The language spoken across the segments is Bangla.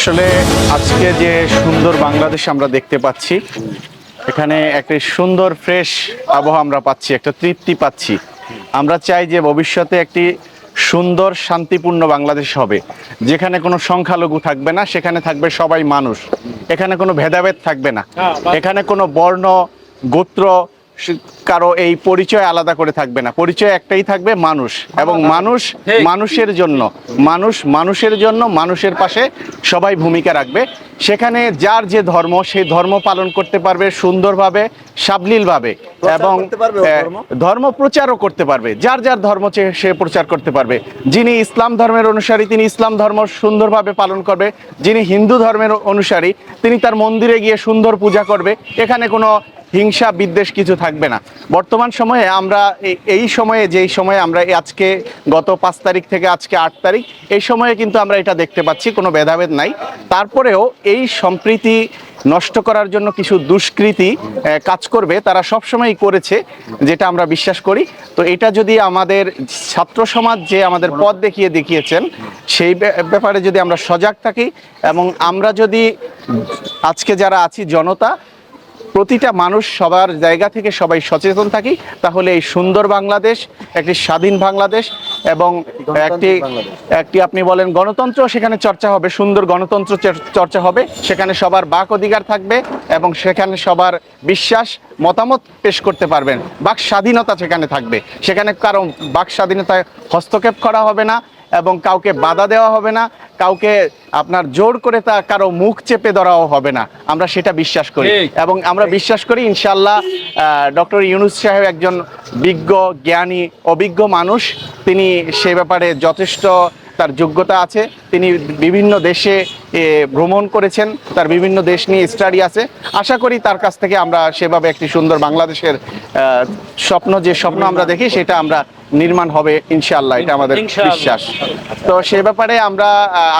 আসলে আজকে যে সুন্দর বাংলাদেশ আমরা দেখতে পাচ্ছি, এখানে একটি সুন্দর ফ্রেশ আবহাওয়া আমরা পাচ্ছি, একটা তৃপ্তি পাচ্ছি। আমরা চাই যে ভবিষ্যতে একটি সুন্দর শান্তিপূর্ণ বাংলাদেশ হবে, যেখানে কোনো সংখ্যালঘু থাকবে না, সেখানে থাকবে সবাই মানুষ, এখানে কোনো ভেদাভেদ থাকবে না, এখানে কোনো বর্ণ গোত্র কারো এই পরিচয় আলাদা করে থাকবে না। পরিচয় একটাই থাকবে, মানুষ। এবং মানুষ মানুষের জন্য, মানুষের জন্য, মানুষের পাশে সবাই ভূমিকা রাখবে। সেখানে যার যে ধর্ম, সেই ধর্ম পালন করতে পারবে সুন্দরভাবে, সাবলীলভাবে, এবং ধর্ম প্রচারও করতে পারবে। যার যার ধর্ম সে প্রচার করতে পারবে। যিনি ইসলাম ধর্মের অনুসারী, তিনি ইসলাম ধর্ম সুন্দরভাবে পালন করবে। যিনি হিন্দু ধর্মের অনুসারী, তিনি তার মন্দিরে গিয়ে সুন্দর পূজা করবে। এখানে কোনো হিংসা বিদ্বেষ কিছু থাকবে না। বর্তমান সময়ে আমরা এই সময়ে, যেই সময়ে আমরা আজকে গত 5 তারিখ থেকে আজকে 8 তারিখ, এই সময়ে কিন্তু আমরা এটা দেখতে পাচ্ছি, কোনো ভেদাভেদ নাই। তারপরেও এই সম্প্রীতি নষ্ট করার জন্য কিছু দুষ্কৃতী কাজ করবে, তারা সবসময়ই করেছে, যেটা আমরা বিশ্বাস করি। তো এটা যদি আমাদের ছাত্র সমাজ যে আমাদের পথ দেখিয়েছেন, সেই ব্যাপারে যদি আমরা সজাগ থাকি, এবং আমরা যদি আজকে যারা আছি জনতা, প্রতিটা মানুষ সবার জায়গা থেকে সবাই সচেতন থাকি, তাহলে এই সুন্দর বাংলাদেশ, একটি স্বাধীন বাংলাদেশ, এবং একটি আপনি বলেন গণতন্ত্র সেখানে চর্চা হবে, সুন্দর গণতন্ত্র চর্চা হবে। সেখানে সবার বাক অধিকার থাকবে, এবং সেখানে সবার বিশ্বাস মতামত পেশ করতে পারবেন। বাক স্বাধীনতা সেখানে থাকবে, সেখানে কারো বাক স্বাধীনতায় হস্তক্ষেপ করা হবে না, এবং কাউকে বাধা দেওয়া হবে না, কাউকে আপনার জোর করে তা কারো মুখ চেপে ধরাও হবে না। আমরা সেটা বিশ্বাস করি, এবং আমরা বিশ্বাস করি ইনশাআল্লাহ ডক্টর ইউনূস সাহেব একজন বিজ্ঞ, জ্ঞানী, অভিজ্ঞ মানুষ। তিনি সে ব্যাপারে যথেষ্ট তার যোগ্যতা আছে। তিনি বিভিন্ন দেশে ভ্রমণ করেছেন, তার বিভিন্ন দেশ নিয়ে স্টাডি আছে। আশা করি তার কাছ থেকে আমরা সেভাবে একটি সুন্দর বাংলাদেশের যে স্বপ্ন আমরা দেখি, সেটা আমরা নির্মাণ হবে ইনশাআল্লাহ, এটা আমাদের বিশ্বাস। তো সে ব্যাপারে আমরা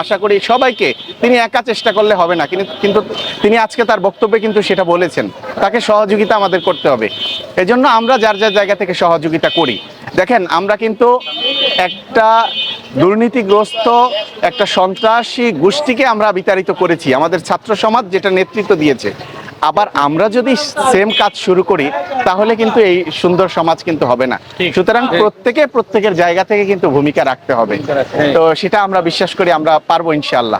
আশা করি সবাইকে, তিনি একা চেষ্টা করলে হবে না, কিন্তু তিনি আজকে তার বক্তব্যে কিন্তু সেটা বলেছেন, তাকে সহযোগিতা আমাদের করতে হবে। এজন্য আমরা যার যার জায়গা থেকে সহযোগিতা করি। দেখেন, আমরা কিন্তু একটা দুর্নীতিগ্রস্ত একটা সন্ত্রাসী গোষ্ঠীকে আমরা বিতাড়িত করেছি, আমাদের ছাত্র সমাজ যেটা নেতৃত্ব দিয়েছে। আবার আমরা যদি সেম কাজ শুরু করি, তাহলে কিন্তু এই সুন্দর সমাজ কিন্তু হবে না। সুতরাং প্রত্যেকের জায়গা থেকে কিন্তু ভূমিকা রাখতে হবে। তো সেটা আমরা বিশ্বাস করি আমরা পারবো ইনশাআল্লাহ।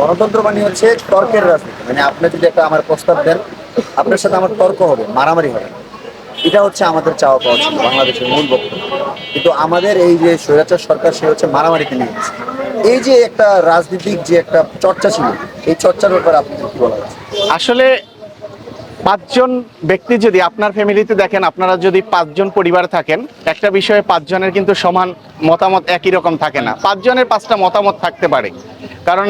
গণতন্ত্র মানে হচ্ছে তর্কের রাজনীতি। মানে আপনি যদি একটা আমার প্রস্তাব দেন, আপনার সাথে আমার তর্ক হবে, মারামারি হবে। এটা হচ্ছে আমাদের চাওয়া পাওয়া ছিল, বাংলাদেশের মূল বক্তব্য। কিন্তু আমাদের এই যে স্বৈরাচার সরকার, সে হচ্ছে মারামারিতে নিয়ে গেছে। এই যে একটা রাজনীতিক যে একটা চর্চা ছিল, এই চর্চার ব্যাপারে আপনি কি বলা যায়? আসলে 5 জন ব্যক্তি যদি আপনার ফ্যামিলিতে দেখেন, আপনারা যদি 5 জন পরিবার থাকেন, একটা বিষয়ে 5 জনের কিন্তু সমান মতামত একই রকম থাকে না। 5 জনের 5টা মতামত থাকতে পারে, কারণ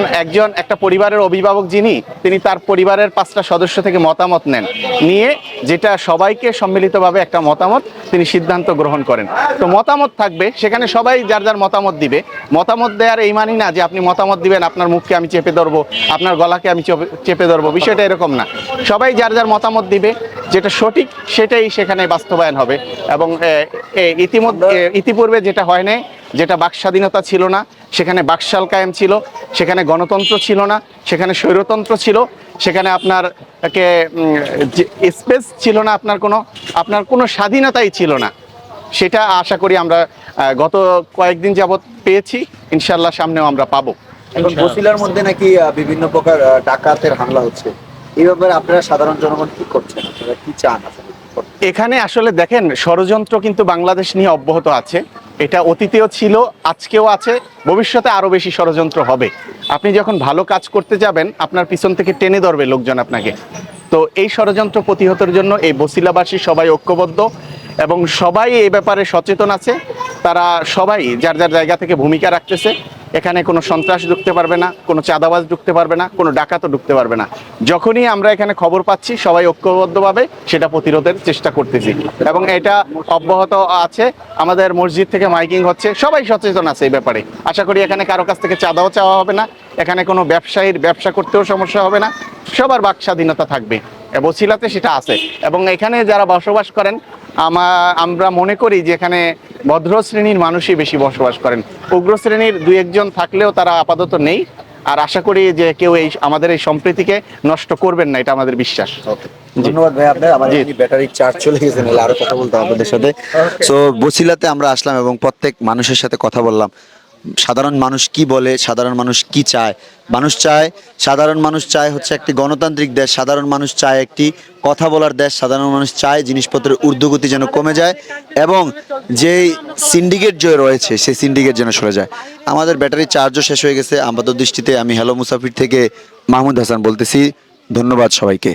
একটা পরিবারের অভিভাবক যিনি, তিনি তার পরিবারের 5টা সদস্য থেকে মতামত নেন, নিয়ে যেটা সবাইকে সম্মিলিতভাবে একটা মতামত তিনি সিদ্ধান্ত গ্রহণ করেন। তো মতামত থাকবে, সেখানে সবাই যার যার মতামত দিবে। মতামত দেওয়ার এই মানি না যে আপনি মতামত দিবেন, আপনার মুখকে আমি চেপে ধরবো, আপনার গলাকে আমি চেপে ধরবো, বিষয়টা এরকম না। সবাই যার যার মতামত দিবে, যেটা সঠিক সেটাই সেখানে বাস্তবায়ন হবে। এবং ইতিপূর্বে যেটা হয় নাই, যেটা বাক স্বাধীনতা ছিল না, সেখানে বাকশাল কায়েম ছিল, সেখানে গণতন্ত্র ছিল না, সেখানে স্বৈরতন্ত্র ছিল, সেখানে আপনার স্পেস ছিল না, আপনার কোনো স্বাধীনতাই ছিল না। সেটা আশা করি আমরা গত কয়েকদিন যাবৎ পেয়েছি, ইনশাআল্লাহ সামনেও আমরা পাবো। এখন বসিলার মধ্যে নাকি বিভিন্ন প্রকার ডাকাতের হামলা হচ্ছে, এই ব্যাপারে আপনারা সাধারণ জনগণ কি করছেন, আপনারা কি চান? এখানে আসলে দেখেন, ষড়যন্ত্র কিন্তু বাংলাদেশ নিয়ে অব্যাহত আছে। এটা অতীতেও ছিল, আজকেও আছে, ভবিষ্যতে আরো বেশি ষড়যন্ত্র হবে। আপনি যখন ভালো কাজ করতে যাবেন, আপনার পিছন থেকে টেনে ধরবে লোকজন আপনাকে। তো এই ষড়যন্ত্র প্রতিহতের জন্য এই বসিলাবাসী সবাই ঐক্যবদ্ধ, এবং সবাই এই ব্যাপারে সচেতন আছে। তারা সবাই যার যার জায়গা থেকে ভূমিকা রাখতেছে। এখানে কোনো সন্ত্রাস ঢুকতে পারবে না, কোনো চাঁদাবাজ ঢুকতে পারবে না, কোনো ডাকাতও ঢুকতে পারবে না। যখনই আমরা এখানে খবর পাচ্ছি, সবাই ঐক্যবদ্ধভাবে সেটা প্রতিরোধের চেষ্টা করতেছি, এবং এটা অব্যাহত আছে। আমাদের মসজিদ থেকে মাইকিং হচ্ছে, সবাই সচেতন আছে এই ব্যাপারে। আশা করি এখানে কারো কাছ থেকে চাঁদাও চাওয়া হবে না, এখানে কোনো ব্যবসায়ীর ব্যবসা করতেও সমস্যা হবে না, সবার বাক স্বাধীনতা থাকবে। বছিলাতে সেটা আছে, এবং এখানে যারা বসবাস করেন আমরা মনে করি যে এখানে ভদ্র শ্রেণীর মানুষই বেশি বসবাস করেন। উগ্র শ্রেণীর দুই একজন থাকলেও তারা আপাতত নেই। আর আশা করি যে কেউ আমাদের এই সম্প্রীতিকে নষ্ট করবেন না, এটা আমাদের বিশ্বাস। ধন্যবাদ ভাই আপনার। আমার ব্যাটারি চার্জ চলে গেছে, নাহলে আরো কথা বলতাম আপনাদের সাথে। সো বছিলাতে আমরা আসলাম এবং প্রত্যেক মানুষের সাথে কথা বললাম। সাধারণ মানুষ কি বলে, সাধারণ মানুষ কি চায়। সাধারণ মানুষ চায় হচ্ছে একটি গণতান্ত্রিক দেশ, সাধারণ মানুষ চায় একটি কথা বলার দেশ, সাধারণ মানুষ চায় জিনিসপত্রের ঊর্ধ্বগতি যেন কমে যায় এবং যেই সিন্ডিকেট যে রয়েছে সেই সিন্ডিকেট যেন সরে যায়। আমাদের ব্যাটারি চার্জও শেষ হয়ে গেছে। আপাত দৃষ্টিতে আমি হ্যালো মুসাফির থেকে মাহমুদ হাসান বলতেছি। ধন্যবাদ সবাইকে।